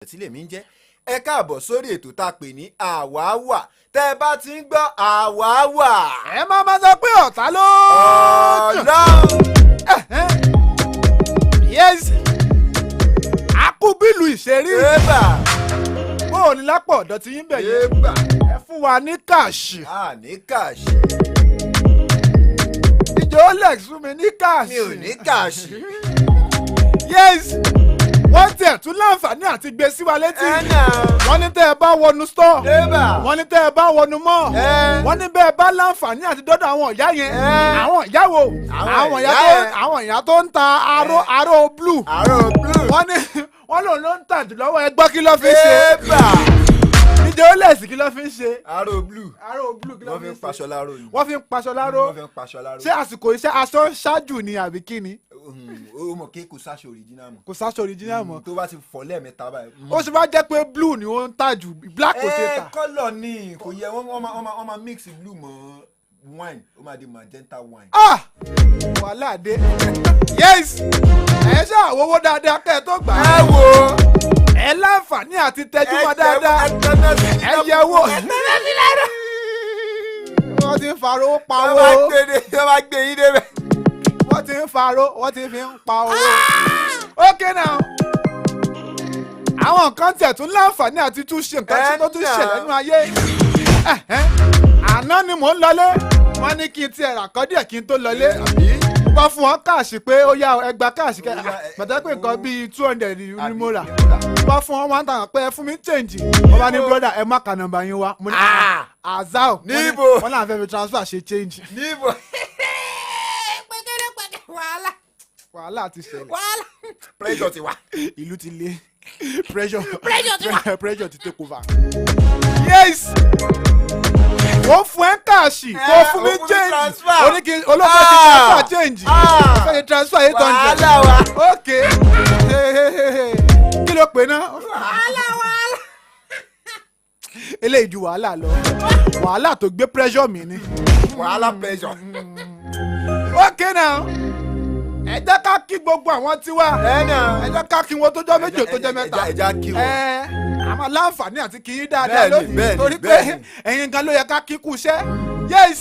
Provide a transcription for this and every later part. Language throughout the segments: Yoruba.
tí lèmi ń jẹ́ ẹ káàbọ̀ sórí ètò tá a pè ní àwáwà tẹ́ ẹ bá ti ń gbọ́ àwáwà. ẹ má má sọ pé ọ̀tá ló yes akúbílù ìṣeré bó o ní lápò ọ̀dọ̀ tí yín bẹ̀ yẹn ẹ fún wa ní káàṣì. ní káàṣì. ìjọ Olex fún mi ní káàṣì. mi ò ní káàṣì. yes wọ́n tiẹ̀ tún láǹfààní àti gbé sí wa létí. wọ́n ní tẹ́ ẹ bá wọnú store. wọ́n ní tẹ́ ẹ bá wọnú mall. wọ́n ní bẹ́ẹ̀ bá láǹfààní àti dọ́dọ̀ àwọn ìyá yẹn. àwọn ìyá wo àwọn ìyá tó ń ta aró blue. wọ́n lòun ló ń tà jù lọ́wọ́ ẹgbọ́ kí ló fi ṣe. ìjọ Olex kí ló fi ń ṣe. aró blue kí ló fi ń ṣe. wọ́n fi ń paṣọ láró ni. wọ́n fi ń paṣọ láró. ṣé àsìkò iṣẹ́ aṣọ ṣáájú ni àbí kí ni. o mọ̀ kí kò sáṣọ original mọ̀. kò sáṣọ original mọ̀. tó bá ti fọ̀ lẹ́ẹ̀mẹ́ta báyìí. ó sì máa jẹ́ pé blue ni ó ń tà jù black kò ṣe tà. kọ́lọ̀ ni kò yẹ wọ́n máa mix blue mọ́ wine ó máa di magenta wine. wàhálà dé. yes ẹ ṣe àwòwò dáadáa kẹ́ ẹ tó gbà. ẹ wo ẹ láǹfààní àti tẹjú mọ́ dáadáa. ẹ yẹ wo. wọ́n ti ń farò pawó. wọ́n bá gbé yín débẹ̀. wọ́n ti ń farò wọ́n ti fi ń pa owó. okay now àwọn nǹkan tẹ̀ tún láǹfààní àti tún ṣe nǹkan tó tún ṣẹlẹ̀ nínú ayé. àná ni mò ń lọlé wọ́n ní kí n tiẹ̀ rà kọ́ díẹ̀ kí n tó lọlé. wọ́n fún wọn káàṣì pé ó yá ẹgbàá káàṣì kẹ́ pàtàkì pé nǹkan bíi 200 ni mo rà. wọ́n fún wọn 1000 pé ẹ fún mi change. wọ́n bá ní brother ẹ má ka nọ́mbà yín wá. mo ní azao wọ́n náà fẹ́ fi transfer ṣe change. níbo wàhálà ti ṣẹlẹ̀. pressure ti wà. ìlú ti le pressure ti take over. yes wọ́n fún ẹ káàṣì kó fún mi change oníkì olóògbé ti transfer change fẹ́ transfer 800 ok kí ló pè ná. eléyìí ju wàhálà lọ wàhálà tó gbé pressure mi ni. wàhálà pressure. ok now ẹ jẹ́ ká kí gbogbo àwọn tiwa ẹ jẹ́ ká kí wọn tó jọ méjì tó jẹ mẹ́ta ẹ jẹ́ kí wọn. àmọ́ láǹfààní àti kí yín dáadáa lónìí torí pé ẹ̀yin gan ló yẹ ká kíkú iṣẹ́ yes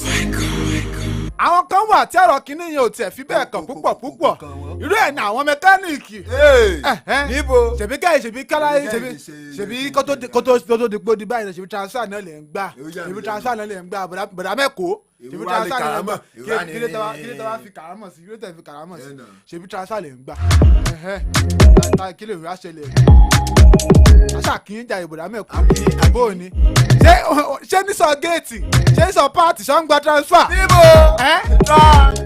àwọn kan wà tí ẹ̀rọ kìíní yẹn ò tiẹ̀ fi bẹ́ẹ̀ kàn púpọ̀ irú ẹ̀ ní àwọn mẹkáníìkì. níbo ṣèbí káláyé ṣèbí kótó dìgbò di báyìí ṣèbí transfer náà lè ń gbà ṣèbí transfer náà lè ń gbà bọ̀dà mẹ́kọ̀ọ́ ṣèbí transfer náà lè ń gbà kílé tó wá fi kàrámọ̀ sí kílé tó fi kàrámọ̀ sí ṣèbí transfer lè ń gbà kílé ìwé àṣẹlẹ̀ aṣá kì í jà ìbòdà mẹ́kọ̀ọ́ bóò ni ṣé ní sọ géètì ṣé ní sọ páàtì ṣọ́ ń gba transfer. níbo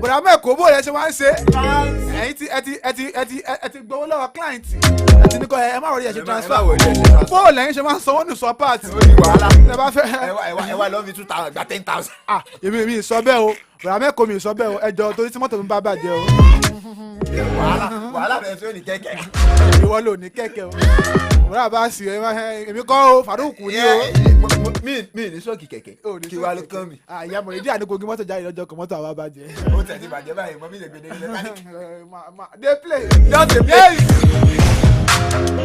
bòdà mẹ́kọ̀ọ́ bóò yẹn ṣe máa ń ṣe ẹ̀yin ti gbowó lọ́wọ́ client ẹ̀tí ní kọ́ ẹ má wọlé ẹ̀ṣẹ̀ transfer bóò lẹ́yìn ṣe máa ń sanwó ní sọ páàtì. ẹ bá fẹ́ ẹ wá lọ́ọ́ fi 2000 gba 10,000. èmi sọ bẹ́ẹ̀ o bòdà mẹ́kọ̀ọ́ mi sọ bẹ́ẹ̀ o ẹjọ́ torí tí mọ́tò mi bá bàjẹ́ o. wàhálà bẹ̀rẹ̀ sí ní kẹ̀kẹ́. ìwọ ló ní kẹ̀kẹ́ o wúrà bá sì èmi kọ́ o Farouk ni o. mi ní sọ́ọ̀kì kẹ̀kẹ́ kí wàá ló kàn mí. àyà mọ̀ ìdí àdókògì mọ́tò jáde lọ́jọ́ kan mọ́tò àwa bàjẹ́. ó tẹ̀ ti bàjẹ́ báyìí mọ́ mi lè gbé dé ilé mẹ́káníkì. dey play. just dey play.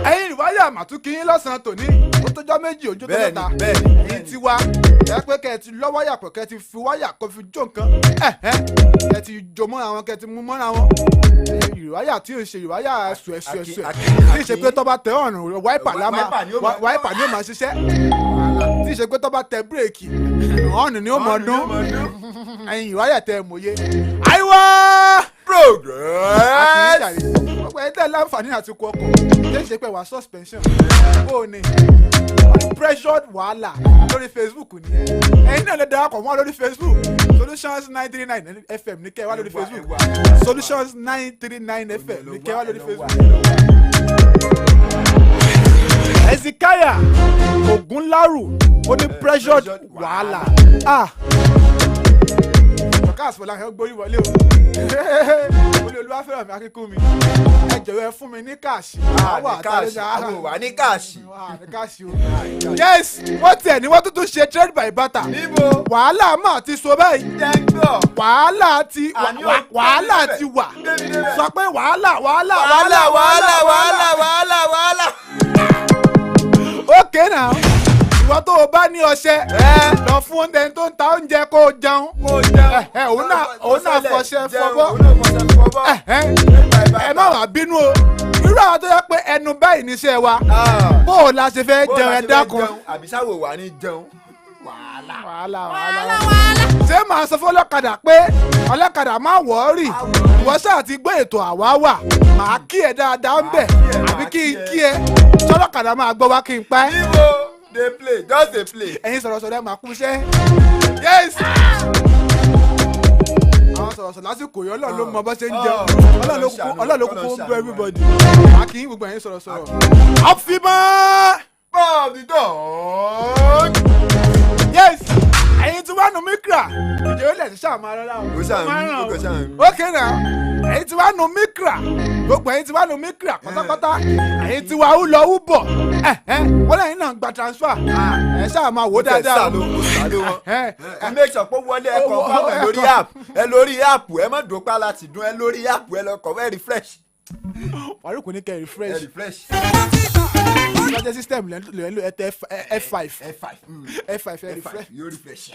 ẹ̀yin ìwáyà màtúkì yín lọ́sàn-án tòní ó tọ́jọ́ méjì ojú tó mẹ́ta ẹ̀yin ti wá ẹ pé kẹ́ ẹ ti lọ́ wáyà pọ̀ kẹ́ ẹ ti fi wáyà kó fi jó nǹkan kẹ́ ẹ ti jò mọ́ra wọn kẹ́ ẹ ti mú mọ́ra wọn ìwáyà tí ò ṣe ìwáyà ṣùẹ̀ṣùẹ̀ tí ì ṣe pé tọ́ bá tẹ ọ̀rùn wáìpà ni ó máa ṣiṣẹ́ tí ì ṣe pé tọ́ bá tẹ bírèkì ọ̀rùn ni ó mọ̀ ọdún ẹ̀yin ìwáyà tẹ mòye. àìwá progress. ọgbà ẹ̀ tẹ̀ láǹfààní àti kọ ọkọ̀ tí ì ṣe pé wà suspension ó ní pressured wàhálà lórí Facebook ni ẹ̀yin náà lè darapọ̀ mọ́ lórí Facebook Solutions 939 FM ní kẹ́ wá lórí Facebook Solutions 939 FM ní kẹ́ wá lórí Facebook. Ezekiah Ogunlaru ó ní pressured wàhálà káàsì fọlá ẹ gbórí wọlé o olè olúwàfẹ́ràn mi akíkú mi ẹ jọ̀wọ́ ẹ fún mi ní káàsì àwọn wà ní káàsì. o yes wọ́n tiẹ̀ ní wọ́n tuntun ṣe trade by barter wàhálà máa ti so báyìí wàhálà ti wà sọ pé wàhálà. okay now ìwọ tó o bá ní ọṣẹ lọ fún oúnjẹ tó ń ta oúnjẹ kó o jẹun òun náà fọṣẹ fọbọ́ ẹ má wàá bínú o irú àwọn tó yẹ pé ẹnu báyìí níṣẹ́ wa bó o la ṣe fẹ́ jẹun ẹ dákun. àbísáwò wà ní jẹun. wàhálà ṣé màá sọ fún ọlọ́kadà pé ọlọ́kadà má wọ́ọ̀rì ìwọ ṣáà ti gbé ètò àwa wà màá kí ẹ dáadáa ń bẹ̀ àbí kí n kí ẹ tọ́lọ́kadà máa gbọ́ wá kí n pa ẹ́. níbo dey play just dey play. ẹ̀yin sọ̀rọ̀sọ̀rọ̀ ẹ̀ máa kú iṣẹ́. yes. àwọn sọ̀rọ̀sọ̀rọ̀ lásìkò yìí ọlọ́run ló mọ bó ṣe ń jẹun ọlọ́run ló kúkú bọ́ everybody. àkìyìn gbogbo ẹ̀yin sọ̀rọ̀sọ̀rọ̀. àfimọ́. Bob the dog. yes. ẹ̀yin tí wàá nu mikra ìjọ ilẹ̀ ti ṣáà máa rọra o. ok now ẹ̀yin tí wàá nu mikra gbogbo ẹ̀yin tí wàá nu mikra pátápátá ẹ̀yin tí wàá lọ wú bọ̀ wọ́n lẹ́yìn náà gba transfer ẹ̀ ṣáà máa wò dáadáa. ẹ make sure pé wọlé ẹ confirm ẹ lórí app ẹ lórí app ẹ má dópa láti dún ẹ lórí app ẹ lọ kọ̀wé refresh. wàá rí kò ní kẹ́ refresh. Budget system lẹ́nu ẹ̀tẹ̀ F5 refresh.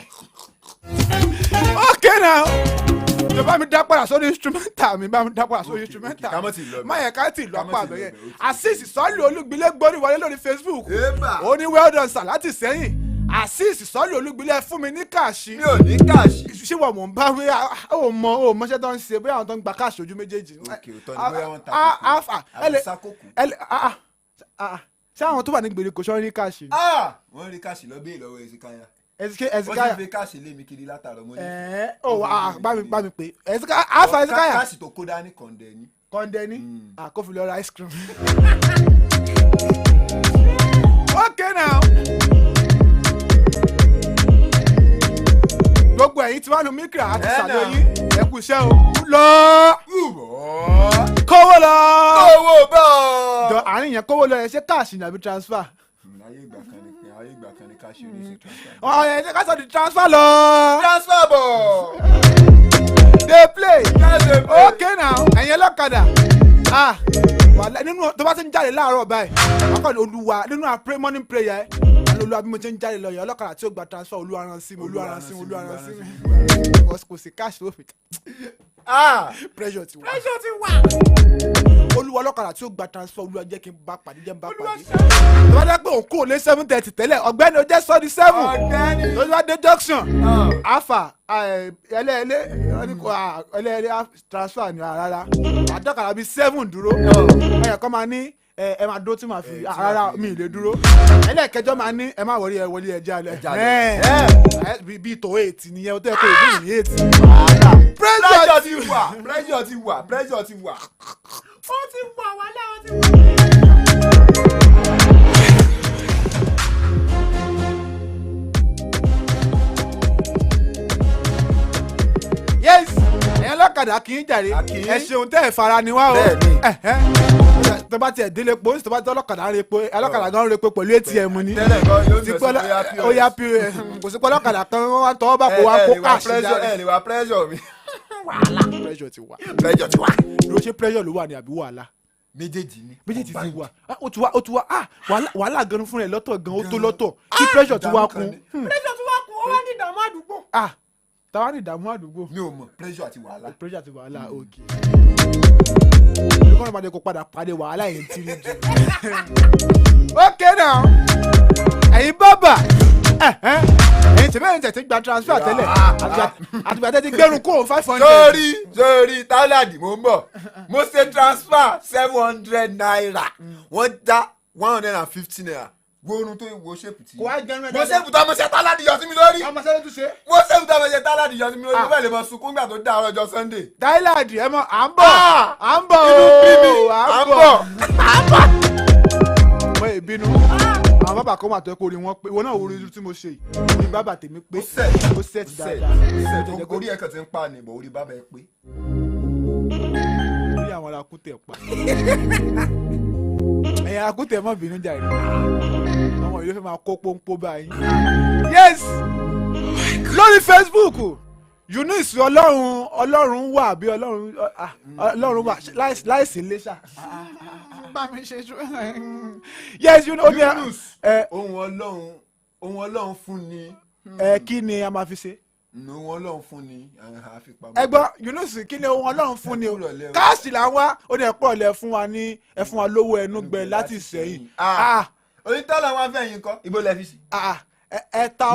okay now tó bá mi dá padà sórí instrumental má yẹ ká tì lọ apá àbẹ̀yẹ Azeez Sọ́ọ̀lì Olúgbilé gbórí wọlé lórí Facebook ó ní well done sir láti sẹ́yìn Azeez Sọ́ọ̀lì Olúgbilé fún mi ní káàṣì. mi ò ní káàṣì. ṣé wọ́n mọ̀ ń bá wí ó mọṣẹ́ tó ń ṣe bóyá àwọn tó ń gba káàṣì ojú méjèèjì. òkè òtọ́ ni bóyá wọ́n ta kókò àbísákòkò. ṣé àwọn tó wà ní gbèríko ṣọ́ ní káàṣì. wọ́n rí káàṣì lọ bí ìlọ́wọ́ Ezikaya. Ezikaya wọ́n sì fi káàṣì lé mi kiri látàrọ mọ́ ní. bá mi pè Ezikaya. káàṣì tó kó dání kọ̀ǹdẹ̀ ni. kó fi lọ ra ice cream. okay now. gbogbo ẹ̀yin tí wàá nu mikra àti sàlóyún ẹ kú iṣẹ́ o. lọ kówó lọ. kówó bọ̀. jọ àárín yẹn kówó lọ yẹn ṣé káàṣì ni àbí transfer. ayé ìgbà kan ni káàṣì ò ní ṣe transfer. ọ̀yẹ̀ ṣe ká sọ di transfer lọ. transfer bọ̀. dey play. okay now ẹ̀yin ọlọ́kadà. nínú tó bá ti ń jáde láàárọ̀ báyìí akọ́ni olúwa nínú morning prayer olúwa bí mo ti ń jáde lọ yẹn ọlọ́kadà tí ó gba transfer olúwa rán sí mi kò sí cash tó fi. pressure ti wà. olúwa ọlọ́kadà tí ó gba transfer olúwa jẹ́ kí n bá pàdé tó bá jẹ́ pé òun kò lé 7:30 tẹ́lẹ̀ ọ̀gbẹ́ni ó jẹ́ sọ́ọ́dí 7 tó bá dé junction alpha ẹlẹ́ẹ̀lẹ́ transfer ni rárá àdọ́kadà bíi 7 dúró ẹ̀yẹ̀ kọ́ máa ní ẹ máa dúró tí màá fi rárá mi ì lè dúró ẹlẹ́ẹ̀kẹjọ máa ní ẹ má wọlé ẹ wọlé ẹ jalè bíi tó 8 nìyẹn o tó yẹ kó ìdí ní 8. pressure ti wà ó ti wà wàhálà ó ti wà. yes ẹ̀yin ọlọ́kadà kì í jàre ẹ ṣeun tẹ́ ẹ̀ fara ni wá o tó bá tiẹ̀ délé po tó bá tẹ́ ọlọ́kadà ń repo ọlọ́kadà gan ń repo pẹ̀lú ATM ni ó yá pos kò sí pé ọlọ́kadà kan wọ́n wá tọ́ bá kó wá kó káàṣì jáde. ẹ lè wá pressure mi. wàhálà pressure ti wà. ló ṣe pressure ló wà ní àbí wàhálà. méjèèjì ti wà ó ti wà wàhálà gan fún ẹ lọ́tọ̀ gan ó tó lọ́tọ̀ kí pressure ti wá kún. ó wá ní ìdààmú àdúgbò. táwa ní ìdààmú àdúgbò. mi ò mọ̀ pressure àti wàhálà. òkè. olùkọ́ni máa kó padà pàdé wàhálà yẹn tí rí jù. okay now ẹ̀yin bàbá ẹ̀yin tí bẹ́ẹ̀ ń tẹ̀sí gba transfer tẹ́lẹ̀ àtìgbà tẹ́tí gbẹ́rù kó 500. sórí tálàdì mo ń bọ̀ mo ṣe transfer 700 naira wọ́n dá 150 naira gbóòórùn tó wo ṣépù tí. kò wá jẹun mo ṣépù tó mo ṣe tálàdì yọ sí mi lórí. ọmọ sẹ́yìn tún ṣe. mo ṣépù tó mo ṣe tálàdì yọ sí mi lórí. mo fẹ́ lè mọ sunkún gbà tó dá ọjọ́ Sunday. táìlàdì ẹ mọ à ń bọ̀ mo ìbínú àwọn bàbá kan wà tó ẹ kó rí wọn pé ìwọ náà wo orí tí mo ṣe yìí orí bàbá tèmi pé ó sẹ́ẹ̀tì dáadáa. orí ẹ̀kan ti ń pa ni bọ̀ orí bàbá ẹ pé. orí àwọn arákùtẹ̀ pa ẹ̀yin arákùtẹ̀ mọ̀ bínú jà ìlú ọmọ ìlú fẹ́ máa kó pọ́npọ́ báyìí. yes lórí Facebook Eunice ọlọ́run wà bí ọlọ́run wà láìsí iléṣà bá mi ṣe yes ohun Ọlọ́run fún ni. Kí ni a máa fi ṣe? Ohun Ọlọ́run fún ni ẹ gbọ́ Yunus kí ni ohun Ọlọ́run fún ni o káàsì là ń wá ó ní ẹ̀pọ̀ lẹ̀ fún wa ní ẹ fún wa lówó ẹnu gbẹ láti Ìṣẹ̀yìn. onítọ́lá wọn fẹ́ yín kọ́ ibo lẹ fi sí. ẹ ta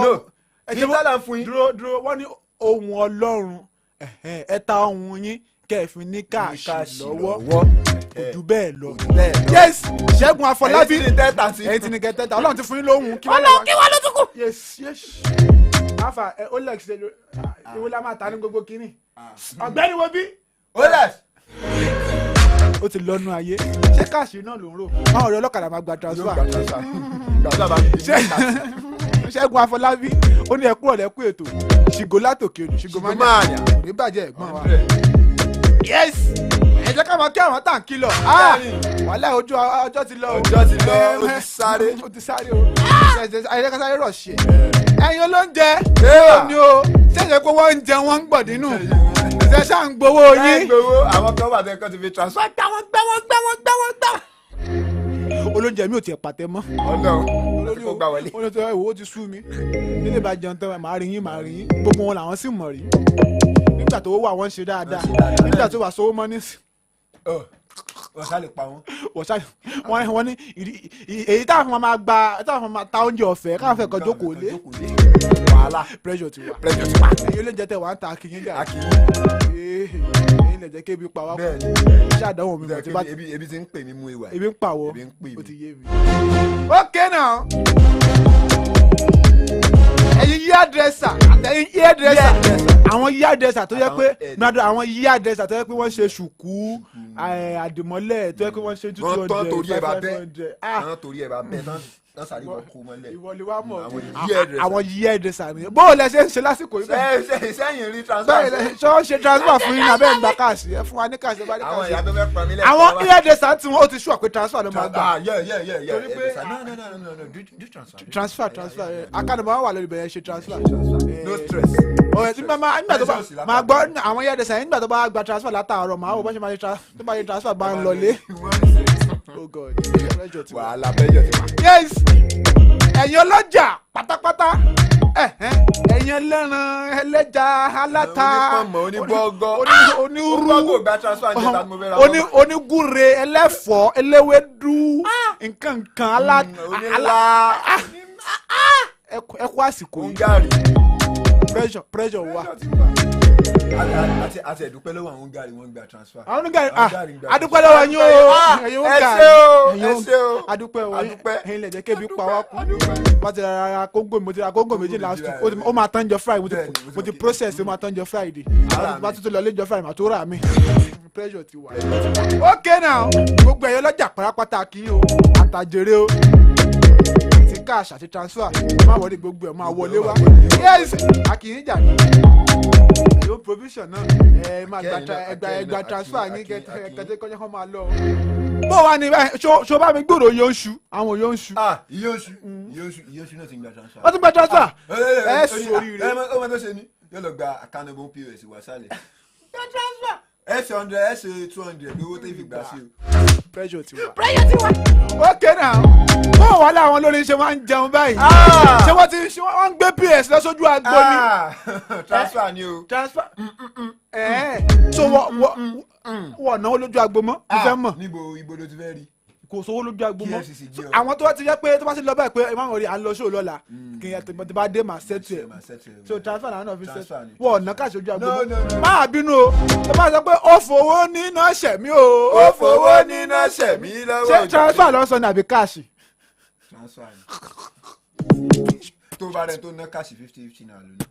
onítọ́lá fún yín. dúró wọ́n ní ohun Ọlọ́run ẹ ta ohun yín kẹfìn ní káàsì lọ́wọ́ ojú bẹ́ẹ̀ lọ. yes Ṣẹ́gun Afọlábí ẹ̀yin tí ní kẹtẹ́ta Ọlọ́run ti fún yín lóhùn kí wọ́n ló tún kù. yes afa Olex ìwé la máa ta ní gbogbo kínní ọ̀gbẹ́ni wo bí. Olex. ó ti lọ́nu ayé ṣé káàsì náà ló ń rò àwọn ọ̀rẹ́ ọlọ́kadà máa gba transfer. Ṣẹ́gun Afọlábí ó ní ẹkú ọ̀lẹ́kú ètò ṣìgò látòkè odò ṣìgò máa ní àná ní bàjẹ́ ẹ̀gbọ́n wa. yes ẹ jẹ́ ká máa kí àwọn tá à ń kí lọ. wàhálà ọjọ́ ti lọ. ó ti sáré. ó ti sáré o. ayẹyẹ sáré rọ̀ ṣe. ẹ̀yin olóúnjẹ ó ní o ṣẹ̀ṣẹ̀ pé wọ́n ń jẹ wọ́n ń gbọ̀ nínú. ṣe ṣáà ń gbowó yín. àwọn kan wà bẹ́ẹ̀ kọ́ ti fi transfer. gbá. olóúnjẹ mi ò tiẹ̀ pàtẹ mọ́. Ọlọ́run ó gbà wọlé. ó ní tó ìwọ ti sú mi nílé bá jẹun tán màá rí yín gbogbo wọn làwọn sì mọ̀ rí nígbà tó wà wọ́n ṣe dáadáa nígbà tó wà sówó mọ́ nísì. wọ́n sá lè pa wọ́n. wọ́n ní èyí táwọn máa gba táwọn máa ta oúnjẹ ọ̀fẹ́ káwọn fẹ́ kọ́ jókòó lé. wàhálà pressure ti wà. èyí ló jẹ́ tẹ̀ wá ń ta akínyín jà. èyí lè jẹ́ kébi pa wá kù. iṣẹ́ àdánwò mi mọ̀ tí bá ti. ebi ti ń pè mí mú ìwà. ebi ń pàwọ́ ebi ń pè mí. ó ti yé mi. okay now. ẹ̀yin hairdresser àtẹ̀yin hairdresser àwọn hairdresser tó yẹ pé àwọn hairdresser tó yẹ pé wọ́n ṣe ṣùkú àdìmọ́lẹ̀ tó yẹ pé wọ́n ṣe 200 500. torí ẹ bá bẹ́ẹ̀ náà sáré wọ́n kó mọ́lẹ̀. ìwọlé wa mọ̀ àwọn hairdresser mi bó o lẹ ṣe ń ṣe lásìkò yìí bẹ́ẹ̀. sẹ́yìn rí transfer. ṣé wọ́n ṣe transfer fún yín abẹ́ ìgbà káàsì ẹ fún wa ní káàsì bá ní káàsì. àwọn ìyá tó fẹ́ pa mí lẹ́yìn. àwọn hairdresser tí wọ́n ti ṣú àpé transfer ló máa gbà. torí pé do transfer. transfer akadama wà lórí bẹ̀rẹ̀ ṣe transfer. no stress. ọ̀rẹ́ tí nígbà tó bá máa gbọ́ àwọn hairdresser nígbà tó bá gba transfer látàárọ̀ máa wò bá ṣe máa ṣe transfer bá ń lọlé. oh god wàhálà bẹ́yẹ̀ ti wà. yes ẹ̀yin ọlọ́jà pátápátá ẹ̀yin ẹlẹ́ran ẹlẹ́ja aláta onígúre ẹlẹ́fọ̀ eléwédú nǹkan aláta ẹkú àsìkò yìí pressure wà. àti ẹ̀dúpẹ́ lọ́wọ́ àwọn Hungary wọ́n gba transfer. àwọn Hungary adúpẹ́ lọ́wọ́ yín o ẹ̀yin Hungary ẹ ṣé o adúpẹ́ o ẹ̀yin lè jẹ́ kébi pa wá kú. wọ́n ti ra kóńgò mo ti ra kóńgò méjì last week ó máa tán jọ Friday mo ti process ó máa tán jọ Friday wọ́n ti lọ lé jọ Friday màá tó rà mí. pressure ti wà. okay now gbogbo ẹ̀yọ́ lọ́jà pátápátá kí o àtàjèrè o àti cash àti transfer máa wọlé gbogbo ẹ̀ máa wọlé wá. yes akínyìn jà ní yóò provision náà ẹ máa gba transfer ní kẹtẹ kọjá kan máa lọ. bó wà ní ṣó bá mi gbòòrò iye oṣù àwọn iye oṣù. iye oṣù náà ti gba transfer. wọ́n ti gba transfer. ẹ sori rẹ. ọmọ tó ṣe ni yóò lọ gba accountable POS wá sálẹ̀. transfer. ẹ ṣe 100 ẹ ṣe 200 owó tó fi gbà sí o. pressure ti wà. okay now bó wà láwọn olórin ṣe máa ń jẹun báyìí. ṣé wọ́n ń gbé PS lọ́sọ́jú àgbo ni. transfer ni o. transfer. so wọ́n náwó lójú àgbo mọ́. mo fẹ́ mọ̀. níbo ibo ló ti fẹ́ rí. kò sówó lójú àgbo mọ́. àwọn tó ti yẹ pé tó bá ti lọ báyìí pé ẹ máa ń rí à ń lọ ṣó lọ́la kí n tí bá dé màá ṣètò ẹ̀. so transfer náà náà fi ṣètò wọ́n ọ̀nà káṣí ojú àgbo mọ́. máa bínú o tó bá sọ pé ó fowó níná ṣẹ̀mí o. ó fowó níná ṣẹ̀mí lọ́wọ́. ṣé transfer lọ sọ ní àbí káàṣì. transfer ni tó bá rẹ tó ná káàṣì 50-50 náà lónìí.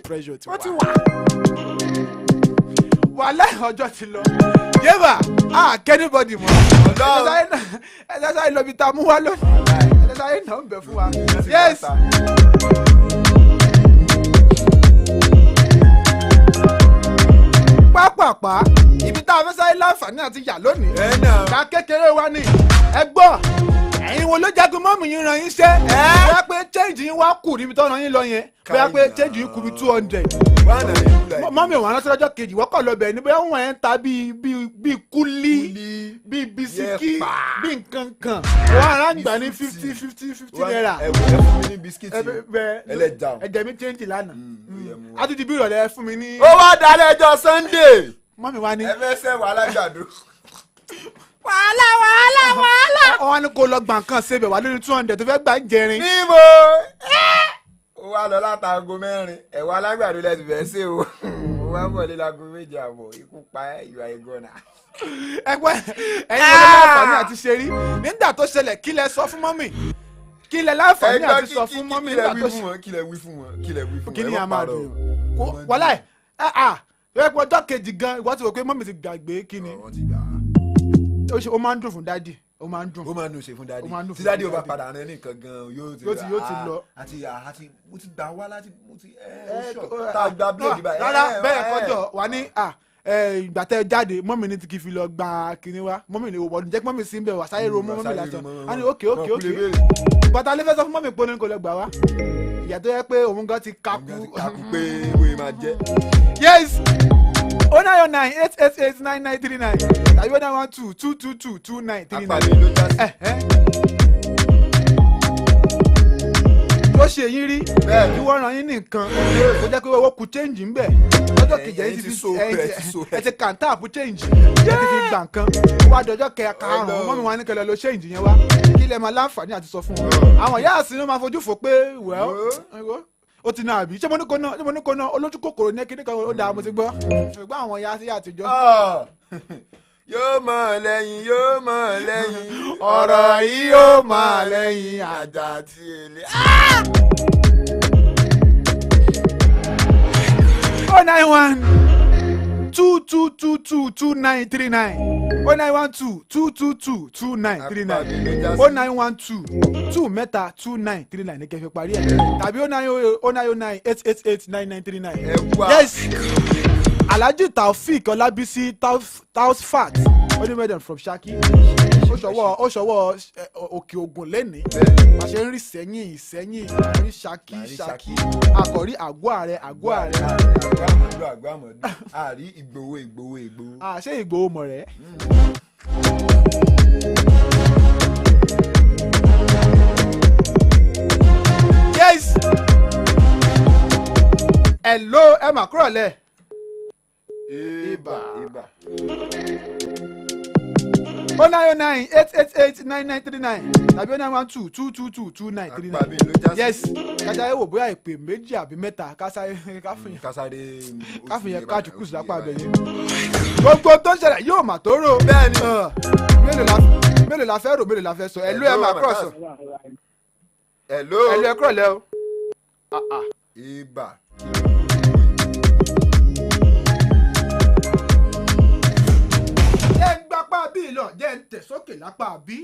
pressure ti wà. wàhálà ọjọ́ ti lọ yéèbà kẹ́nìbọ̀dì mọ́ ẹ̀sẹ̀ sáyé lọ bí ta mú wá lónìí ẹ̀sẹ̀ sáyé náà ń bẹ̀ fún wa. yes. pápápá ibi tá a fẹ́ sáyé láǹfààní àti yà lónìí ká kékeré wa ni ẹ gbọ́ ẹ̀yin wo ló jagun mọ́mù yín ran yín ṣe wá pé change yín wá kù níbi tọ́nà yín lọ yẹn bóyá pé change yín kù bí 200 mọ́mí wọn rántí lọ́jọ́ kejì wọ́n kọ̀ lọ bẹ̀ ní bóyá wọ́n ẹ̀ ń ta bíi kúlí bíi bisikí bíi nǹkan kan wọ́n ará ń gbà ní 50 naira ẹ fún mi ní bisikíìtì ẹlẹ́jà ẹ̀jẹ̀ mi change lánàá àtúntì bí ìrọ̀lẹ́ fún mi ní. ó wá dalẹ̀ ọjọ́ Sunday mọ́mí wa ní. ẹ fẹ́ sẹ́ wàhálà gbàdúrà. wàhálà. wọ́n ní kó lọ gbà nǹkan ṣe bẹ̀ wá lórí 200 tó fẹ́ gbà ń jẹrin. níbo ó wá lọ látago 4 ẹ̀wọ̀n alágbàdo lẹ́sìn fẹ́ ṣe o ó wá bọ̀ lé lágo 7 àbọ̀ ikú pa ìwà ìgọ́nà. ẹgbẹ́ ẹ̀yin ló láǹfààní àti ṣe rí nígbà tó ṣẹlẹ̀ kí lẹ sọ fún mọ́mì kí lẹ láǹfààní àti sọ fún mọ́mì nígbà tó ṣẹlẹ̀. kí lẹ wí fún wọn kí ni a máa dùn wọlé ẹ pé ọjọ́ kejì gan ìwọ ti rò pé mọ́mì ti gbàgbé kí ni ó máa ń dùn fún dádì ó máa ń dùn ṣe fún dádì tí dádì ó bá padà rẹ nìkan gan yóò ti lọ àti mo ti gbà wá láti mo ti tá a gba bíléèdì báyìí. rárá bẹ́ẹ̀ kọjọ wà ní ìgbà tẹ jáde mọ́mì ní ti kì í fi lọ gba kinní wa mọ́mì ní òwò jẹ́ mọ́mì sí ń bẹ̀ wá sáyé ro mọ́mì lásán á ní òkè bàtà lè fẹ́ sọ fún mọ́mì pé ó ní kò lọ gbà wá ìyá tó yẹ pé òun gan ti kakú pé wọ́n máa jẹ́. yes 09098889939 tàbí 09122222939. àpàdé ló já sí. ló ṣe yín rí kí wọ́n ràn yín nìkan tó jẹ́ pé owó kù change ń bẹ̀ lọ́jọ́ kejì ẹ̀yìn ti fi ẹ ti kàn táàpù change ẹ ti fi gbà nǹkan wá dọjọ́ karùn-ún mọ́mí wa ní kẹlẹ́ ló change yẹn wá kí lẹ máa láǹfààní àti sọ fún wọn. àwọn ìyá àsìn ló máa fojú fò pé ó ti náà bí ṣé mo ní kó ná olójú kòkòrò ní kíní kan ó dáa mo ti gbọ́ ṣùgbọ́n àwọn ìyá sí àtijọ́. yóò mọ̀ lẹ́yìn ọ̀rọ̀ yìí yóò mọ̀ lẹ́yìn àjà àti èlé. 09122222939 09122222939 09122 mẹ́ta 2939 ní kẹfẹ́ parí ẹ̀ tàbí 09098889939. yes Alhaji Taofeek Ọlábísí Tausfat onímọ̀dàn from Ṣakí ó ṣọwọ́ Òkè Ògùn lẹ́nìí bá ṣe ń rí Ìsẹ́yìn ní Ṣakí àkọ́rí àgọ́ ààrẹ àgbàmọ̀dún àrí Ìgbòho. ṣé Ìgbòho mọ̀ rẹ̀. yes hello ẹ mà kúrò lẹ̀. Ibà. 09098889939 tàbí 09122222939. yes kájà yẹ wò bóyá ìpè méjì àbí mẹ́ta káfíyàn káàtì kùsù lápá abẹ yìí. gbogbo tó ṣẹlẹ̀ yóò mà tó rò. bẹ́ẹ̀ni mélòó la fẹ́ rò mélòó la fẹ́ sọ ẹ̀lú ẹ̀ máa kúrọ̀ sọ. ẹ̀lú ẹ̀ kúrọ̀ lẹ́ o. Ibà. jẹ́ ń gbapá bí lọ jẹ́ ń tẹ̀ sókè lápá bí.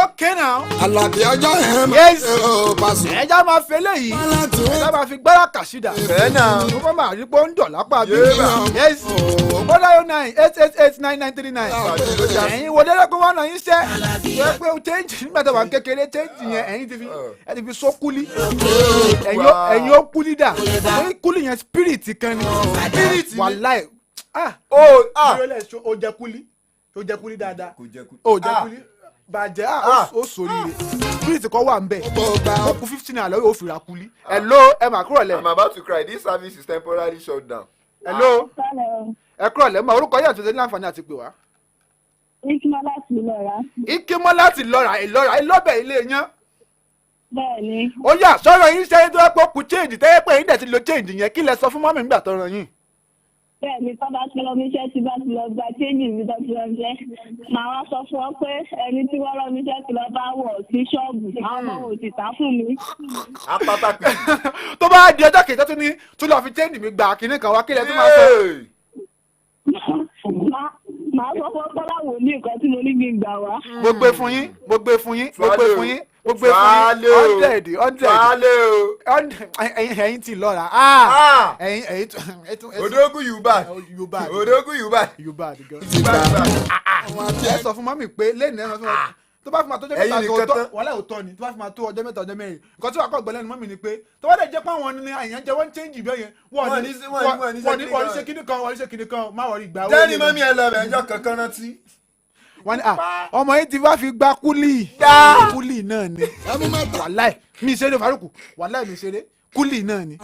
okay now. Àlàbí ọjọ́ yẹn yes Paso. ẹja máa fi eléyìí ẹja máa fi gbára kàṣídà. bẹ́ẹ̀ náà mo fẹ́ máa rí pé ó ń dọ̀ lápá bí. yes 09098889939. ẹ̀yin wo dẹ́rẹ́ pé wọ́n náà yín ṣẹ́ ẹ pé o change nígbà tó wà kékeré change yẹn ẹ̀yin ti fi so kúlí ẹ̀yin ó kúlí dà orí kúlí yẹn spirit kan ni wàláì ó jẹ kúlí dáadáa ó jẹ kúlí bàjẹ́ ó sòríire spirit kan wà ń bẹ̀ ó kú 15 naira lọ́wọ́ ó fi ra kúlí. hello ẹ mà kúrò lẹ̀. I'm about to cry. This service is temporarily shut down. hello ẹ kúrò lẹ̀ mọ orúkọ yẹn àti ọ̀sẹ̀ ní àǹfààní àti pè wá. Ikimọ́ láti Ìlọ́ra. Ikimọ́ láti Ìlọ́ra ìlọ́bẹ̀ ilé yẹn. Bẹ́ẹ̀ni. ó yà sọ̀rọ̀ yín ṣe é tó pọ̀ kú change tẹ́yẹ́ pé yín dẹ̀ ti lo change yẹn kí lẹ sọ fún mọ́mí nígbà tó ràn yín. Bẹ́ẹ̀ni tọ́ba tí lọ mi iṣẹ́ tí bá ti lọ gba change mi tó ti lọ jẹ́ màá wá sọ fún ọ pé ẹni tí wọ́n rán mi iṣẹ́ tí lọ bá wọ̀ sí ṣọ́ọ̀bù àwọn ọmọ ò sì tà fún mi. apátákì. tó bá di ọjọ́ kejì tó ní tún lọ fi change mi gbà kínní kan wá kí lẹ tún máa sọ. màá sọ fún Kọ́lá wò ní nǹkan tí mo ní gbé gbà wá. mo gbé fún yín ó gbé fún 100 ẹ̀yin tí lọ́ra ẹ̀yin odogun Yorùbá ẹ sọ fún mọ́mì pé lẹ́nu ẹ̀ fún wọn tó bá fi máa tó ọjọ́ mẹ́ta tó wàhálà òótọ́ ni tó bá fi máa tó ọjọ́ mẹ́ta ọjọ́ mẹ́rin nǹkan tí wàá kọ́ gbẹ́lẹ́nu mọ́mì ni pé tó bá dẹ̀ jẹ́ pé àwọn ni àyàn jẹ́ wọ́n ń change bẹ́ẹ̀ yẹn wọ́n ní ṣe kíní kan má wọ́n rí ìgbà wọlé jẹ́ni mọ́mì ẹ lọ bẹ̀ ẹjọ́ kankan rántí. wọ́n ní ọmọ yìí ti bá fi gba kúlì náà ni wàláì mi ṣeré Faruku wàláì mi ṣeré kúlì náà ni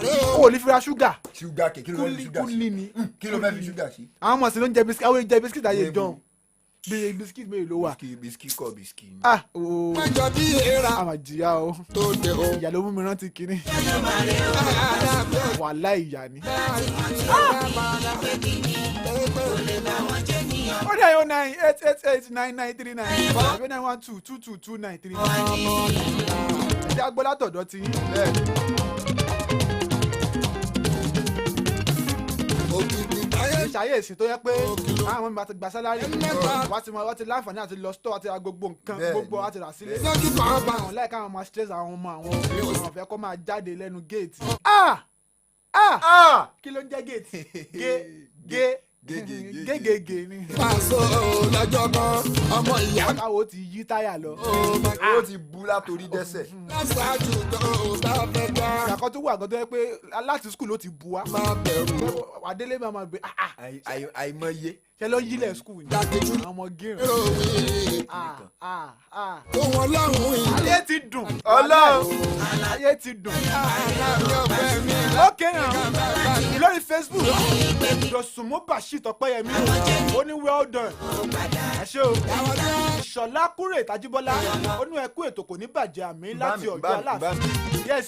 ó ní fira ṣúgà kúlì ni kí ló fẹ́ fi ṣúgà sí. àwọn ọmọ sí ló ń jẹ bisikì àwọn jẹ bisikì ayé jọ bí bisikì mélòó ló wà. bisikì kọ bisikì. àmà jìyà o ìyá ló mú mi rántí kínní wàhálà ìyá ni. ó ní àyọ̀ 988899939 àbí 912222939 ẹ̀jẹ̀ agbọ́lá tọ̀dọ̀ ti yín. ṣàyè ìsìn tó yẹ pé àwọn ọmọ àti gba sálárì wá ti láǹfààní àti lọ stọ àti ra gbogbo nǹkan gbogbo àti rà sílé àwọn láìka àwọn máa stress àwọn ọmọ àwọn ọ̀fẹ́ kó máa jáde lẹ́nu géètì. Kí ló ń jẹ́ géètì? Gégége ni. Pàṣẹ lọ́jọ́ kan ọmọ ìyá. Káwo ti yí táyà lọ. Ó ti bu látòrí dẹ́sẹ̀. Láṣáájú tó bá fẹ́ gbá. Ìyàkọ́ tó wà gan tó yẹ pé láti skul ló ti bu wa. Má bẹ̀rù. Adélé máa ma gbé. Àìmọye. Ṣé ló yílẹ̀ skul ni? Dàkejì. Àwọn ọmọ gíràn. Tó wọn lọ́hùn-ún yìí. Ayé ti dùn. Ọlọ́run. Ayé ti dùn. Ókè náà. Lórí Facebook. Dọ̀sùnmú Bashir Tọ́pẹ́yẹmí. Ó ní well done. Ẹ ṣé o. Ṣọlá Kúrè Tajíbọ́lá. Ó ní ẹkú ètò kò ní bàjẹ́ àmì láti Ọ̀yọ́ Aláàfin. Yes,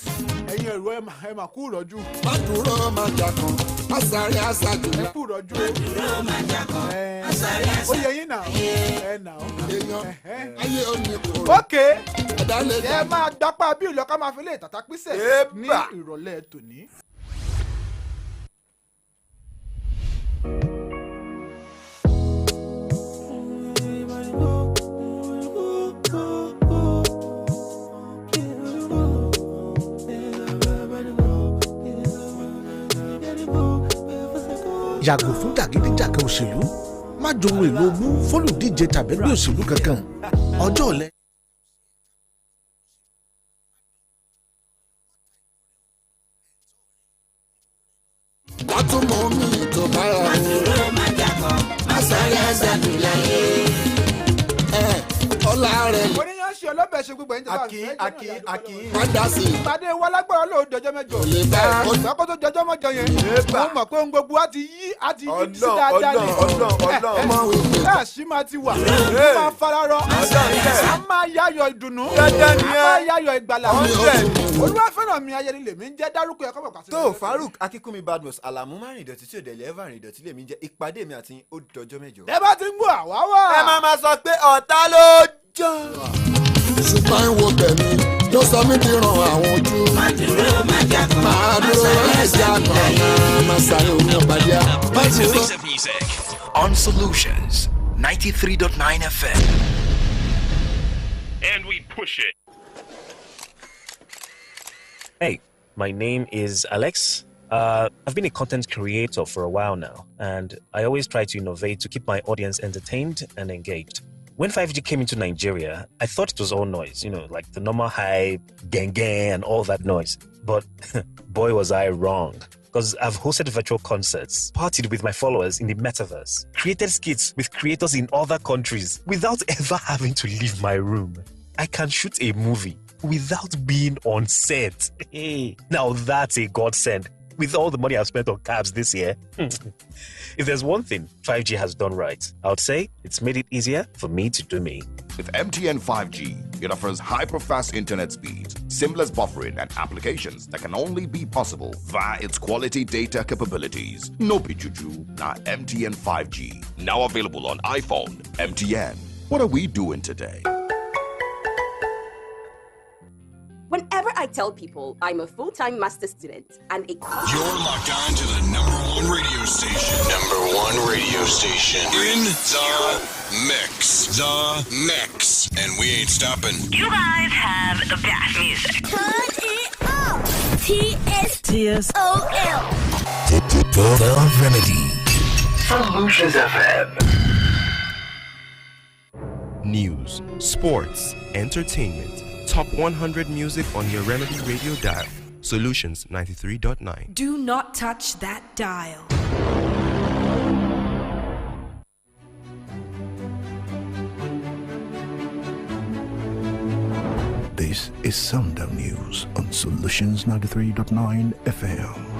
ẹ̀yin ẹ̀rọ ẹ̀ mà kú ìrọ̀jú. Má dúró má jà kan. Má sáré àṣàjù. Ẹ kú ìrọ̀jú. Ó yẹ yín náà. Ẹ náà. Èèyàn ayé òní kò. Ókè. Ẹ̀dálẹ̀ Ẹ máa dápá bí ìlọ́ká máa fi lè tàtà písẹ̀ ní ìrọ̀lẹ́ tòní. Yàgò fún jàgídíjàgan òṣèlú, má johun èlò ogún fólùdíje tàbẹ́gbẹ́ òṣèlú kankan. Ọjọ́ ọ̀lẹ. látúmọ̀ mi tó bára o. Má dúró má jákọ́, má sáré àṣàjù láyé. Ọlá rẹ̀ lè. Oníyàn ṣe ọlọ́bẹ̀ ṣe gbogbo ẹ̀yìn Aki. Má dá sí i. Ìpàdé wa lágbára lóò dọjọ́ mẹ́jọ. Kò lè bá a. Ọ̀sán kó tó dọjọ́ mẹ́jọ yẹn. Mo mọ̀ pé ohun gbogbo á ti yí sí dáadáa ni. Ọmọ wípé. Bẹ́ẹ̀ sì máa ti wà. Ó máa fararọ. A máa yáyọ̀ ìdùnnú. A máa yáyọ̀ ìgbàlà. Olúwafẹ́ràn mi ayẹni lèmi ń jẹ́ dárúkọ ẹ̀kọ́ pàpàṣẹ. tó Farouk Akínkúnmi Badmus Alamu má rìn ìdọ̀tí tí ò dẹ̀lẹ̀ ever rìn ìdọ̀tí lèmi jẹ́ ìpàdé mi àti ó dọjọ́ mẹ́jọ. Ẹ bá ti ń gbọ́ àwa wà. ẹ máa sọ pé ọ̀tá ló jọ. Ṣùgbọ́n ìwò tẹ̀mí ló sọ mí di ràn àwọn ojú. Má dúró má jákọ́, má sáré omi ọ̀bàdíà. Voice of Music on Solutions 93.9 FM. And we push it. Hey, my name is Alex. I've been a content creator for a while now, and I always try to innovate to keep my audience entertained and engaged. When 5G came into Nigeria, I thought it was all noise, like the normal hype, gang, and all that noise. But boy, was I wrong. Because I've hosted virtual concerts, partied with my followers in the metaverse, created skits with creators in other countries without ever having to leave my room. I can shoot a movie without being on set. Hey, now that's a godsend. With all the money I've spent on cabs this year. If there's one thing 5G has done right, I would say it's made it easier for me to do me. With MTN 5G, it offers hyper-fast internet speeds, seamless buffering, and applications that can only be possible via its quality data capabilities. No pichuchu, not MTN 5G. Now available on iPhone. MTN. What are we doing today? Whenever I tell people I'm a full-time master student and a You're locked on to the #1 radio station. #1 radio station. In the mix. The mix. And we ain't stopping. You guys have the best music. Turn it up. TSOL. The Remedy. Solutions FM. News, sports, entertainment. Top 100 music on your Remedy radio dial. Solutions 93.9. Do not touch that dial. This is Sundown News on Solutions 93.9 FM.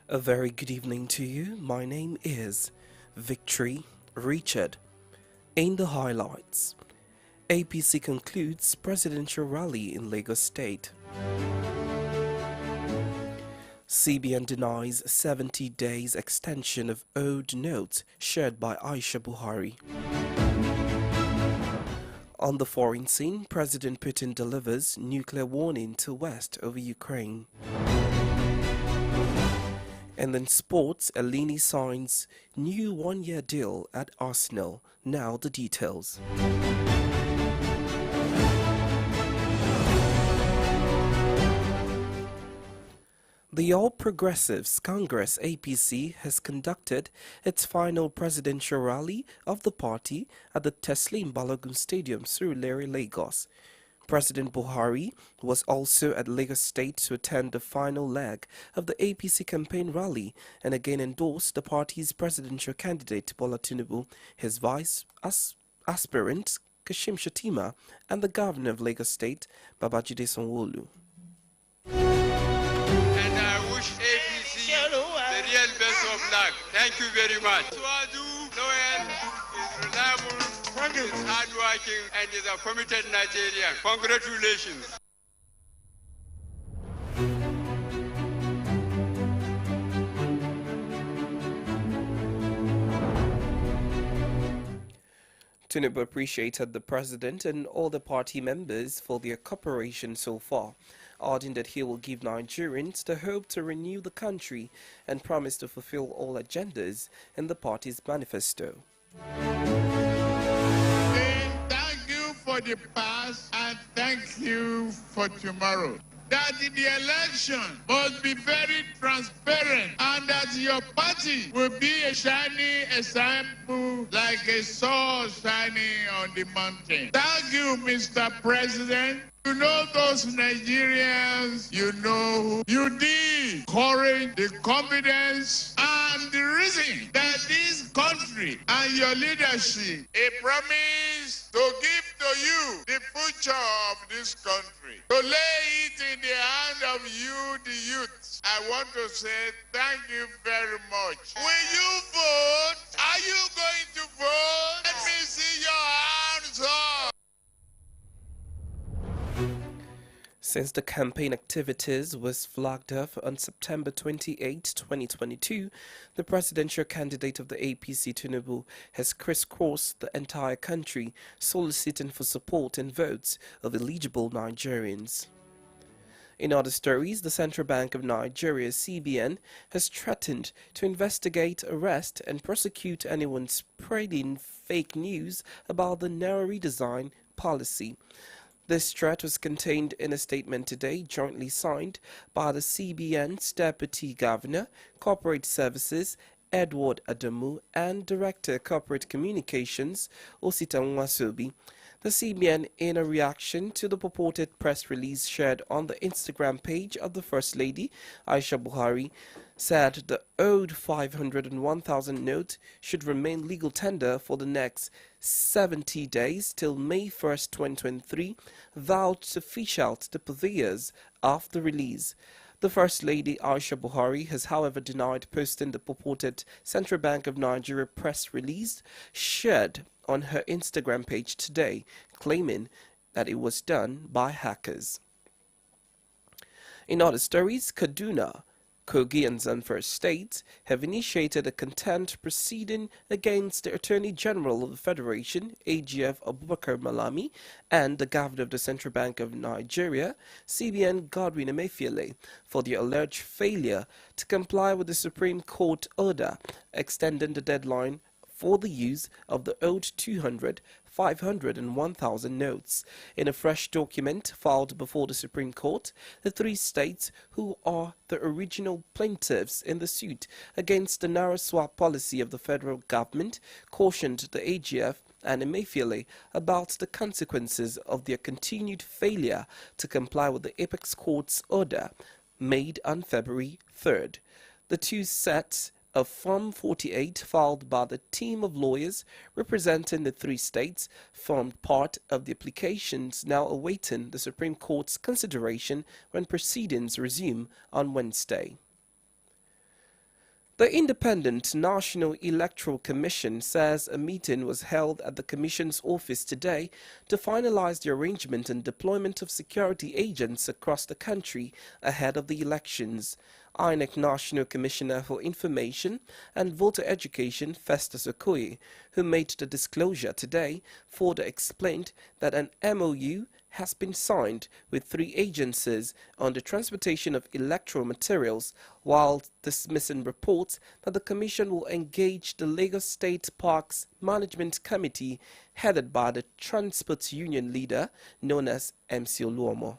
A very good evening to you. My name is Victory Richard. In the highlights, APC concludes presidential rally in Lagos State. CBN denies 70 days extension of old notes shared by Aisha Buhari. On the foreign scene, President Putin delivers nuclear warning to West over Ukraine. And then sports, Elneny signs new one-year deal at Arsenal. Now the details. The All Progressives Congress APC has conducted its final presidential rally of the party at the Teslim Balogun Stadium, Surulere, Lagos. President Buhari was also at Lagos State to attend the final leg of the APC campaign rally and again endorsed the party's presidential candidate Bola Tinubu, his vice aspirant Kashim Shettima, and the governor of Lagos State, Babajide Sanwo-Olu. And I wish APC the real best of luck. Thank you very much. Swadu Noel is reliable. Is hardworking and is a committed Nigerian. Congratulations. Tinubu appreciated the president and all the party members for their cooperation so far, adding that he will give Nigerians the hope to renew the country and promise to fulfill all agendas in the party's manifesto. For the past and thank you for tomorrow. That the election must be very transparent and that your party will be a shining example like a sun shining on the mountain. Thank you, Mr. President. You know those Nigerians, you know you need courage, the confidence, and the reason that this country and your leadership a promise to give to you the future of this country, to lay it in the hand of you, the youth. I want to say thank you very much. Will you vote? Are you going to vote? Let me see your hands up. Since the campaign activities was flagged off on September 28, 2022, the presidential candidate of the APC, Tinubu, has crisscrossed the entire country, soliciting for support and votes of eligible Nigerians. In other stories, the Central Bank of Nigeria, CBN, has threatened to investigate, arrest, and prosecute anyone spreading fake news about the Naira redesign policy. This threat was contained in a statement today jointly signed by the CBN's Deputy Governor, Corporate Services, Edward Adamu, and Director, Corporate Communications, Osita Nwasobi. The CBN, in a reaction to the purported press release shared on the Instagram page of the First Lady, Aisha Buhari, said the old 500 and 1,000 note should remain legal tender for the next 70 days till May 1st, 2023, vowed to fish out the purveyors of the release. The First Lady Aisha Buhari has, however, denied posting the purported Central Bank of Nigeria press release shared on her Instagram page today, claiming that it was done by hackers. In other stories, Kaduna, Kogi and Zamfara states have initiated a contempt proceeding against the Attorney General of the Federation, AGF Abubakar Malami, and the Governor of the Central Bank of Nigeria, CBN Godwin Emefiele, for their alleged failure to comply with the Supreme Court order extending the deadline for the use of the old 200, 500 and 1,000 notes. In a fresh document filed before the Supreme Court, the three states who are the original plaintiffs in the suit against the narrow swap policy of the federal government cautioned the AGF and Emefiele about the consequences of their continued failure to comply with the Apex Court's order made on February 3rd. The two sets of Form 48 filed by the team of lawyers representing the three states formed part of the applications now awaiting the Supreme Court's consideration when proceedings resume on Wednesday. The Independent National Electoral Commission says a meeting was held at the Commission's office today to finalize the arrangement and deployment of security agents across the country ahead of the elections. INEC National Commissioner for Information and Voter Education, Festus Okoye, who made the disclosure today, further explained that an MOU has been signed with three agencies on the transportation of electoral materials, while dismissing reports that the Commission will engage the Lagos State Parks Management Committee headed by the Transport Union leader known as MC Oluomo.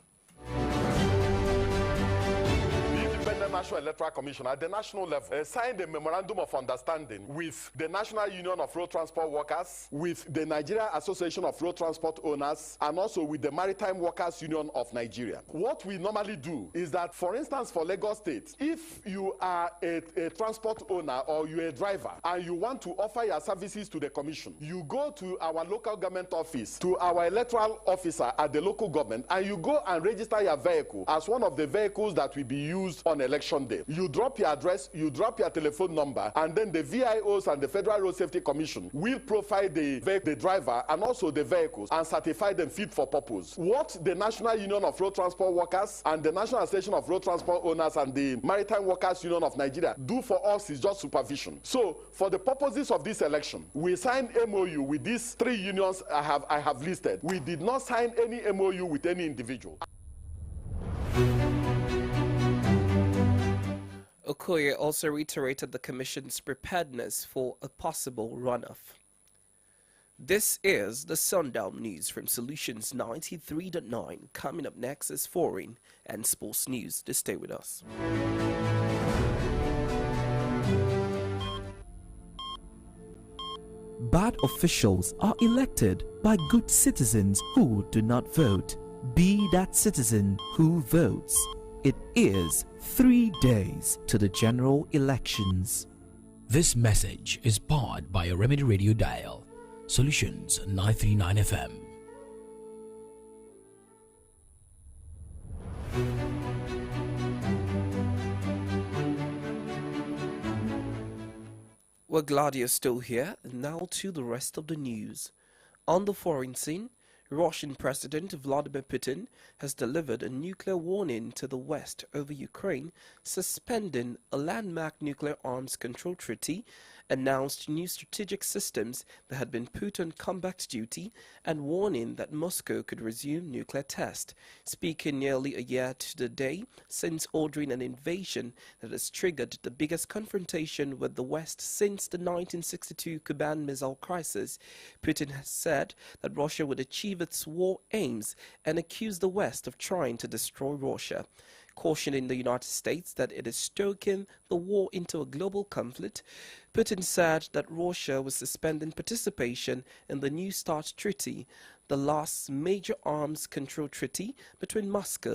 National Electoral Commission at the national level signed a memorandum of understanding with the National Union of Road Transport Workers, with the Nigeria Association of Road Transport Owners, and also with the Maritime Workers Union of Nigeria. What we normally do is that, for instance, for Lagos State, if you are a transport owner or you're a driver and you want to offer your services to the commission, you go to our local government office, to our electoral officer at the local government, and you go and register your vehicle as one of the vehicles that will be used on election day. You drop your address, you drop your telephone number, and then the VIOs and the Federal Road Safety Commission will profile the driver and also the vehicles and certify them fit for purpose. What the National Union of Road Transport Workers and the National Association of Road Transport Owners and the Maritime Workers Union of Nigeria do for us is just supervision. So, for the purposes of this election, we signed MOU with these three unions I have listed. We did not sign any MOU with any individual. Okoye also reiterated the Commission's preparedness for a possible runoff. This is the Sundown News from Solutions 93.9. Coming up next is foreign and sports news. Just stay with us. Bad officials are elected by good citizens who do not vote. Be that citizen who votes. It is 3 days to the general elections. This message is powered by a Remedy Radio Dial, Solutions 939 FM. We're glad you're still here. Now to the rest of the news. On the foreign scene, Russian President Vladimir Putin has delivered a nuclear warning to the West over Ukraine, suspending a landmark nuclear arms control treaty, announced new strategic systems that had been put on combat duty, and warning that Moscow could resume nuclear tests. Speaking nearly a year to the day since ordering an invasion that has triggered the biggest confrontation with the West since the 1962 Cuban Missile Crisis, Putin has said that Russia would achieve its war aims and accused the West of trying to destroy Russia. Cautioning the United States that it is stoking the war into a global conflict, Putin said that Russia was suspending participation in the New START Treaty, the last major arms control treaty between Moscow